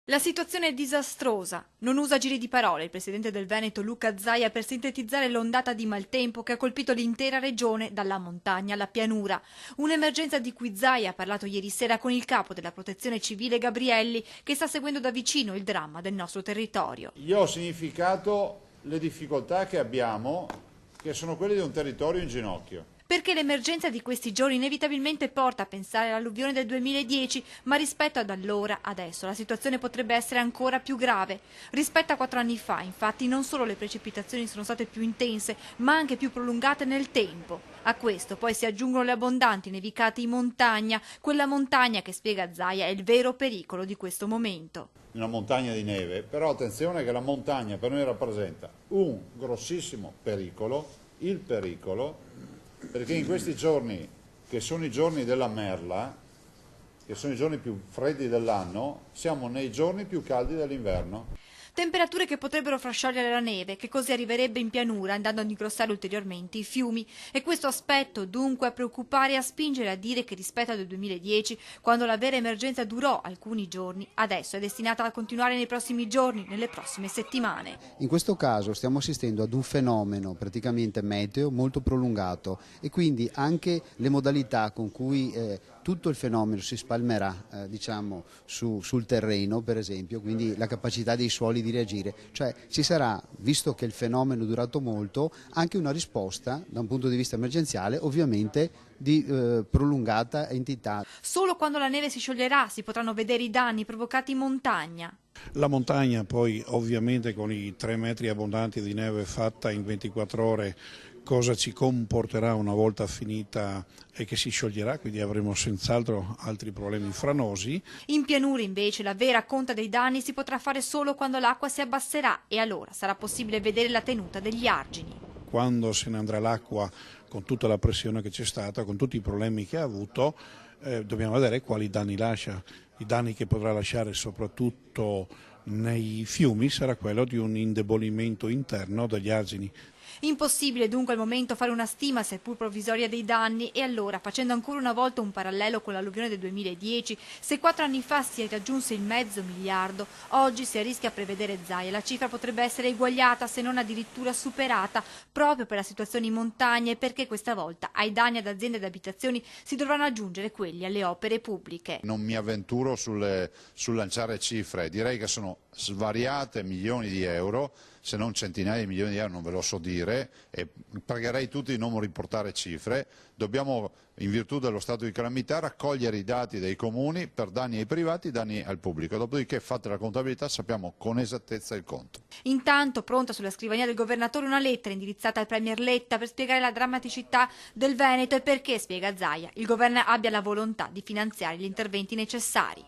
La situazione è disastrosa. Non usa giri di parole il presidente del Veneto Luca Zaia per sintetizzare l'ondata di maltempo che ha colpito l'intera regione dalla montagna alla pianura. Un'emergenza di cui Zaia ha parlato ieri sera con il capo della protezione civile Gabrielli, che sta seguendo da vicino il dramma del nostro territorio. Io ho significato le difficoltà che abbiamo, che sono quelle di un territorio in ginocchio. Perché l'emergenza di questi giorni inevitabilmente porta a pensare all'alluvione del 2010, ma rispetto ad allora, adesso, la situazione potrebbe essere ancora più grave. Rispetto a 4 anni fa, infatti, non solo le precipitazioni sono state più intense, ma anche più prolungate nel tempo. A questo poi si aggiungono le abbondanti nevicate in montagna, quella montagna che, spiega Zaia, è il vero pericolo di questo momento. Una montagna di neve, però attenzione che la montagna per noi rappresenta un grossissimo pericolo, il pericolo, perché in questi giorni, che sono i giorni della merla, che sono i giorni più freddi dell'anno, siamo nei giorni più caldi dell'inverno. Temperature che potrebbero far sciogliere la neve, che così arriverebbe in pianura andando ad ingrossare ulteriormente i fiumi. E questo aspetto dunque a preoccupare e a spingere a dire che rispetto al 2010, quando la vera emergenza durò alcuni giorni, adesso è destinata a continuare nei prossimi giorni, nelle prossime settimane. In questo caso stiamo assistendo ad un fenomeno praticamente meteo molto prolungato e quindi anche le modalità con cui tutto il fenomeno si spalmerà diciamo, sul terreno, per esempio, quindi la capacità dei suoli di reagire, cioè ci sarà, visto che il fenomeno è durato molto, anche una risposta da un punto di vista emergenziale ovviamente di prolungata entità. Solo quando la neve si scioglierà si potranno vedere i danni provocati in montagna. La montagna poi ovviamente con i 3 metri abbondanti di neve fatta in 24 ore cosa ci comporterà una volta finita e che si scioglierà, quindi avremo senz'altro altri problemi franosi. In pianura invece la vera conta dei danni si potrà fare solo quando l'acqua si abbasserà e allora sarà possibile vedere la tenuta degli argini. Quando se ne andrà l'acqua con tutta la pressione che c'è stata, con tutti i problemi che ha avuto, dobbiamo vedere quali danni lascia. I danni che potrà lasciare soprattutto nei fiumi sarà quello di un indebolimento interno degli argini. Impossibile dunque al momento fare una stima seppur provvisoria dei danni e allora, facendo ancora una volta un parallelo con l'alluvione del 2010, se 4 anni fa si raggiunse il mezzo miliardo, oggi si rischia a prevedere Zaia, la cifra potrebbe essere eguagliata se non addirittura superata proprio per la situazione in montagna e perché questa volta ai danni ad aziende ed abitazioni si dovranno aggiungere quelli alle opere pubbliche. Non mi avventuro sul lanciare cifre, direi che sono svariate milioni di euro, se non centinaia di milioni di euro, non ve lo so dire, e pregherei tutti di non riportare cifre. Dobbiamo, in virtù dello stato di calamità, raccogliere i dati dei comuni per danni ai privati, danni al pubblico, dopodiché fatta la contabilità sappiamo con esattezza il conto. Intanto pronta sulla scrivania del governatore una lettera indirizzata al premier Letta per spiegare la drammaticità del Veneto e perché, spiega Zaia, il governo abbia la volontà di finanziare gli interventi necessari.